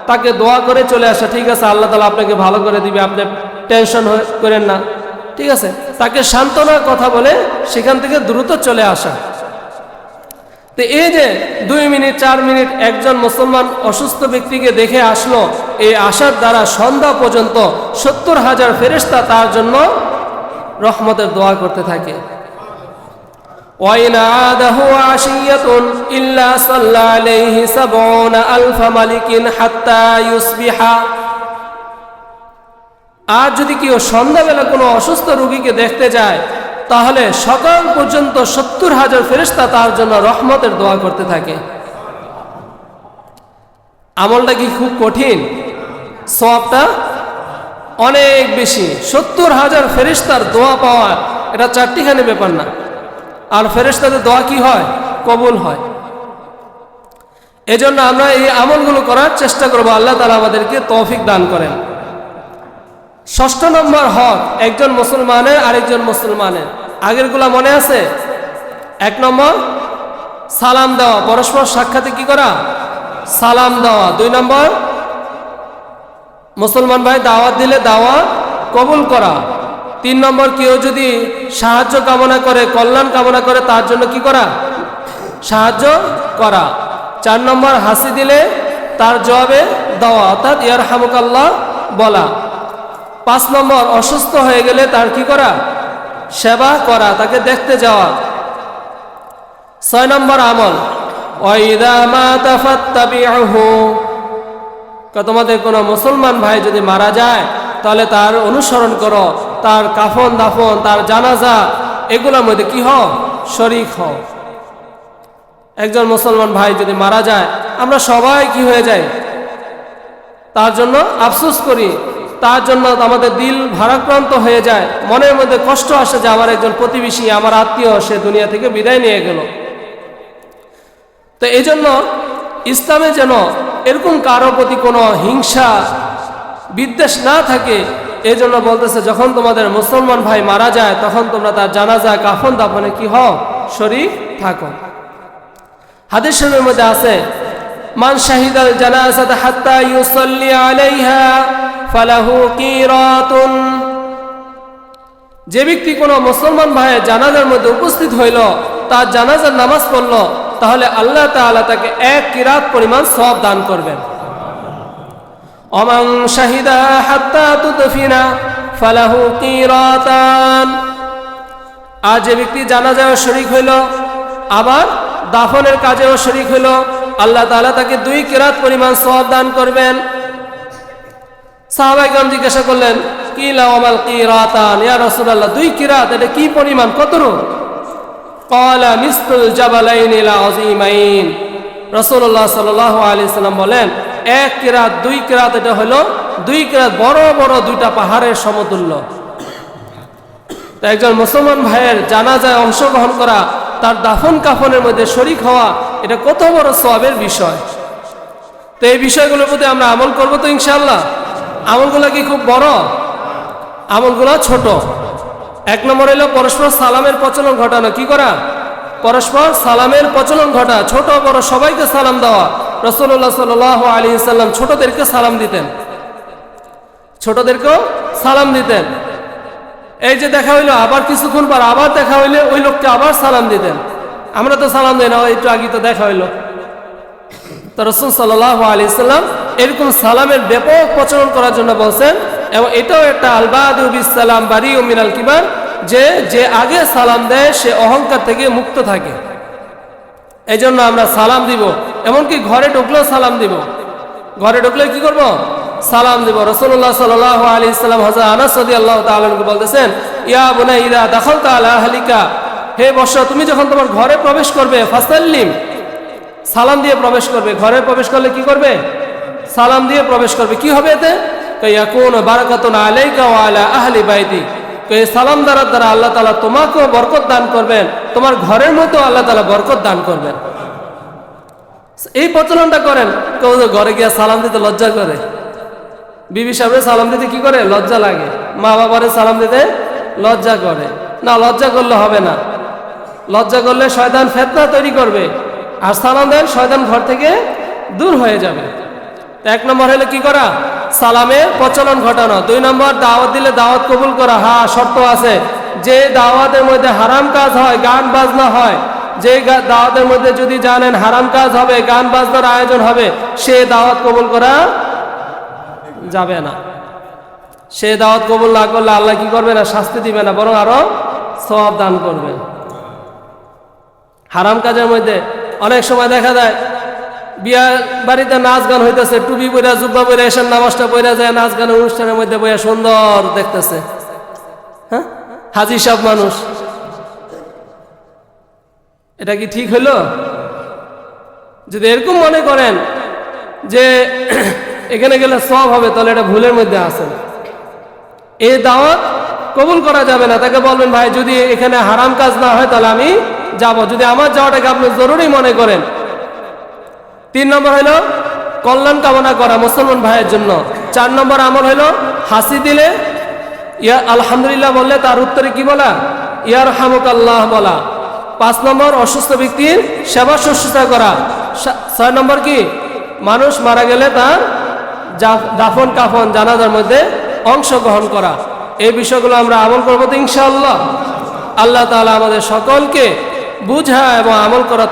তাকে দোয়া করে চলে আসা। ঠিক আছে, আল্লাহ তাআলা আপনাকে ভালো করে দিবে, আপনি টেনশন করেন না, ঠিক আছে। তাকে সান্ত্বনার কথা বলে সেখান থেকে দ্রুত চলে আসা। তো এই যে 2 মিনিট 4 মিনিট একজন মুসলমান অসুস্থ ব্যক্তিকে দেখে আসলো, এই আসার দ্বারা সন্ধ্যা পর্যন্ত ৭০,০০০ ফেরেশতা তার জন্য রহমতের দোয়া করতে থাকে। ওয়াইন আদাহু আশিয়াতুন ইল্লা সাল্লা আলাইহি ৭০,০০০ মালিকিন হাত্তা ইউসবিহা। আর যদি কেউ সন্ধ্যাবেলা কোনো অসুস্থ রোগীকে দেখতে যায়, তাহলে সকাল পর্যন্ত ৭০,০০০ ফেরেশতা তার জন্য রহমতের দোয়া করতে থাকে। আমলটা কি খুব কঠিন? সওয়াবটা অনেক বেশি। ৭০,০০০ ফেরেশতার দোয়া পাওয়া এটা চারটিখানি ব্যাপার না। আর ফেরেশতাদের দোয়া কি হয়? কবুল হয়। এজন্য আমরা এই আমলগুলো করার চেষ্টা করব। আল্লাহ তাআলা আমাদেরকে তৌফিক দান করেন। ৬ষ্ঠ নম্বর হক একজন মুসলমানের আরেকজন মুসলমানের। আগেরগুলা মনে আছে? 1 নম্বর সালাম দেওয়া, পরস্পর সাক্ষাতে কি করা? সালাম দেওয়া। 2 নম্বর মুসলমান ভাই দাওয়াত দিলে দাওয়াত কবুল করা। 3 নম্বর কেউ যদি সাহায্য কামনা করে, কল্যাণ কামনা করে, তার জন্য কি করা? সাহায্য করা। 4 নম্বর হাসি দিলে তার জবাবে দেওয়া, অর্থাৎ ইয়ারহামুকাল্লাহ বলা। 5 নম্বর অসুস্থ হয়ে গেলে তার কি করা? সেবা করা, তাকে দেখতে যাওয়া। 6 নম্বর আমল ওয়াইদা মাতা ফাত্তাবিউহু। তোমাদের কোনো মুসলমান ভাই যদি মারা যায় তাহলে তার অনুসরণ করো, তার কাফন দাফন, তার জানাজা, এগুলোর মধ্যে কি হও? শরীক হও। একজন মুসলমান ভাই যদি মারা যায়, আমরা সবাই কি হয়ে যাই? তার জন্য আফসোস করি, তার জন্য আমাদের দিল ভারাক্রান্ত হয়ে যায়, মনের মধ্যে কষ্ট আসে যে আমার একজন প্রতিবেশী, আমার আত্মীয়, সে দুনিয়া থেকে বিদায় নিয়ে গেল। তো এই জন্য ইসলামে যেন এরকম কারো প্রতি কোনো হিংসা বিদ্বেষ না থাকে, এই জন্য বলতেছে যখন তোমাদের মুসলমান ভাই মারা যায় তখন তোমরা তার জানাজা, কাফন দাফনে কি হও? শরীক থাকো। হাদিস শরীফের মধ্যে আছে, মান শাহিদাল জানাজাতা হাত্তা ইউসাল্লি আলাইহা ফালাহু কিরাতুন। যে ব্যক্তি কোনো মুসলমান ভাইয়ের জানাজার মধ্যে উপস্থিত হইল, তার জানাজার নামাজ পড়ল, তাহলে আল্লাহ তাআলা তাকে 1 কিরাত পরিমাণ সওয়াব দান করবেন। ওমান শাহিদা হাত্তা তুদফিনা ফালাহু কিরাতান। আর যে ব্যক্তি জানাজায় শরীক হইল, আবার দাফনের কাজেও শরীক হইল, আল্লাহ তাআলা তাকে 2 কিরাত পরিমাণ সওয়াব দান করবেন। সাহাবায়ে কেরাম জিজ্ঞাসা করলেন, কি লাওয়াল কিরাতান ইয়া রাসূলুল্লাহ, 2 কিরাত এটা কি পরিমাণ, কত? ক্বালা মিসলুল জাবালাইনিল আযীমাইন। রাসূলুল্লাহ সাল্লাল্লাহু আলাইহি ওয়াসাল্লাম বলেন, এক কিরাত দুই কিরাত, এটা হলো দুই কিরাত বড় বড় দুইটা পাহাড়ের সমতুল্য। তো একজন মুসলমান ভাইয়ের জানাজায় অংশগ্রহণ করা, তার দাফন কাফনের মধ্যে শরীক হওয়া, এটা কত বড় সওয়াবের বিষয়। তো এই বিষয়গুলোর প্রতি আমরা আমল করবো তো ইনশাআল্লাহ। আমলগুলো কি খুব বড়? আমলগুলো ছোট। এক নম্বর হলো পরস্পর সালামের প্রচলন ঘটানো। কি করা? পরস্পর সালামের প্রচলন ঘটা, ছোট বড় সবাইকে সালাম দেওয়া। রাসূলুল্লাহ সাল্লাল্লাহু আলাইহি ওয়াসাল্লাম ছোটদেরকে সালাম দিতেন, ছোটদেরকেও সালাম দিতেন। এই যে দেখা হইলো, আবার কিছুক্ষণ পর আবার দেখা হইলে ওই লোককে আবার সালাম দিতেন। আমরা তো সালাম দিই না, একটু আগে তো দেখা হইলো। তো রাসূল সাল্লাল্লাহু আলাইহি ওয়াসাল্লাম এরকম সালামের ব্যাপক প্রচলন করার জন্য বলছেন। এবং এটাও একটা আলবাদু বিসসালাম বারিউ মিনাল কিবার, যে আগে সালাম দেয় সে অহংকার থেকে মুক্ত থাকে। এই জন্য আমরা সালাম দিব, এমনকি ঘরে ঢুকলেও সালাম দিব। ঘরে ঢুকলে কি করব? সালাম দিব। রাসূলুল্লাহ সাল্লাল্লাহু আলাইহি ওয়াসাল্লাম হযরত আনাস রাদিয়াল্লাহু তাআলা আনহু বলতেছেন, ইয়া বুনাইয়া ইযা দাখালতা আলা আহলিকা, হে বৎস, তুমি যখন তোমার ঘরে প্রবেশ করবে, ফাসাল্লিম, সালাম দিয়ে প্রবেশ করবে। ঘরে প্রবেশ করলে কি করবে? সালাম দিয়ে প্রবেশ করবে। কি হবে এতে? ইয়াকুনু বারাকাতুন আলাইকা ওয়া আলা আহলি বাইতি, এই সালাম দ্বারা আল্লাহ তাআলা তোমাকেও বরকত দান করবেন, তোমার ঘরের মতো আল্লাহ তাআলা বরকত দান করবেন। এই প্রচলনটা করেন। কেউ ঘরে গিয়ে সালাম দিতে লজ্জা করে, বিবি সাহেবের সালাম দিতে কি করে? লজ্জা লাগে। মা বাবারে সালাম দিতে লজ্জা করে না। লজ্জা করলে হবে না। লজ্জা করলে শয়তান ফিতনা তৈরি করবে। আর সালাম দেন, শয়তান ঘর থেকে দূর হয়ে যাবে। তো এক নম্বর হলো কি করা? সালামের প্রচলন ঘটানো। দুই নম্বর, দাওয়াত দিলে দাওয়াত কবুল করা। হ্যাঁ, শর্ত আছে। যে দাওয়াতের মধ্যে হারাম কাজ হয়, গান বাজনা হয়, যে দাওয়াতের মধ্যে যদি জানেন হারাম কাজ হবে, গান বাজনার আয়োজন হবে, সে দাওয়াত কবুল করা যাবে না। সে দাওয়াত কবুল না করলে আল্লাহ কি করবে না? শাস্তি দিবে না, বরং আরো সওয়াব দান করবে। হারাম কাজের মধ্যে অনেক সময় দেখা যায় বিয়া বাড়িতে নাচ গান হইতেছে, টুপি পরে জুব্বা পরে এসে নামাজটা পড়ে যায়, নাচ গানের অনুষ্ঠানের মধ্যে বইয়া সুন্দর দেখতেছে। হ্যাঁ, হাজি সাহেব মানুষ। এটা কি ঠিক হইল? যদি এরকম মনে করেন যে এখানে গেলে সব হবে, তাহলে এটা ভুলের মধ্যে আছেন। এই দাওয়াত কবুল করা যাবে না। তাকে বলবেন, ভাই যদি এখানে হারাম কাজ না হয় তাহলে আমি যাব, যদি আমার যাওয়াটাকে আপনি জরুরি মনে করেন। 3 নম্বর হলো কল্যাণ কামনা করা মুসলমান ভাইয়ের জন্য। 4 নম্বর আমল হলো হাসি দিলে ইয়া আলহামদুলিল্লাহ বললে তার উত্তরে কি বলা? ইয়ারহামুকাল্লাহ বলা। 5 নম্বর অসুস্থ ব্যক্তির সেবা শুশ্রূষা করা। 6 নম্বর কি? মানুষ মারা গেলে তার দাফন কাফন জানাজার মধ্যে অংশগ্রহণ করা। এই বিষয়গুলো আমরা আমল করবো তো ইনশাআল্লাহ। আল্লাহ তাআলা আমাদের সকলকে বুঝা এবং আমল করা